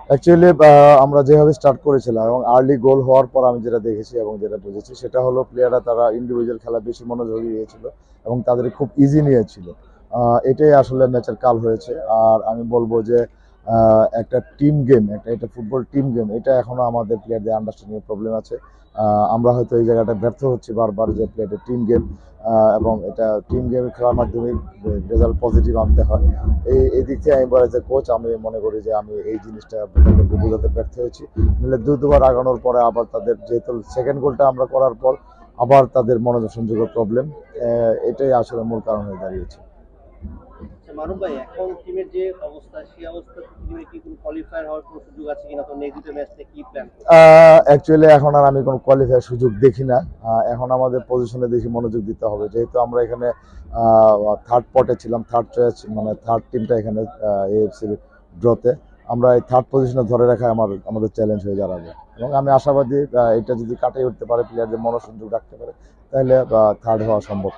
Actually আমরা যেভাবে start করেছিলাম এবং আর্লি গোল হওয়ার পর আমি যেটা দেখেছি এবং যেটা বুঝেছি সেটা হলো প্লেয়াররা তারা ইন্ডিভিজুয়াল খেলা বেশি মনোযোগী হয়েছিল এবং তাদের খুব ইজি নিয়েছিল। এটাই আসলে ম্যাচের কাল হয়েছে। আর আমি বলবো যে একটা টিম গেম, এটা ফুটবল টিম গেম, এটা এখনো আমাদের প্লেয়ারদের আন্ডারস্ট্যান্ডিং প্রবলেম আছে। আমরা হয়তো এই জায়গাটা ব্যর্থ হচ্ছি বারবার যে প্লেয়ারদের টিম গেম, এবং এটা টিম গেম খেলার মাধ্যমে রেজাল্ট পজিটিভ আনতে হয়। এই দিক থেকে আমি বলে যে কোচ, আমি মনে করি যে আমি এই জিনিসটা তাদেরকে বোঝাতে ব্যর্থ হয়েছি। নাহলে দুবার আগানোর পরে আবার তাদের যেহেতু সেকেন্ড গোলটা আমরা করার পর আবার তাদের মনোযোগ সংযোগের প্রবলেম, এটাই আসলে মূল কারণ হয়ে দাঁড়িয়েছে। আচ্ছা মারুফ ভাই, এখন টিমের যে অবস্থা সেই অবস্থা টিমে কি কোনো কোয়ালিফায়ার হওয়ার কোনো সুযোগ আছে কিনা, তো নেক্সট দুটো ম্যাচ কি প্ল্যান করছেন? অ্যাকচুয়ালি এখন আর আমি কোনো কোয়ালিফায়ার সুযোগ দেখি না। এখন আমাদের পজিশনে দেখি মনোযোগ দিতে হবে, যেহেতু আমরা এখানে থার্ড পটে ছিলাম, থার্ড চয়েস মানে থার্ড টিমটা এখানে এএফসির ড্রতে। আমরা এই থার্ড পজিশনে ধরে রাখা আমাদের চ্যালেঞ্জ হয়ে দাঁড়াবে এবং আমি আশাবাদী এটা যদি কাটিয়ে উঠতে পারে, প্লেয়ারদের মনোসংযোগ রাখতে পারে, তাহলে থার্ড হওয়া সম্ভব।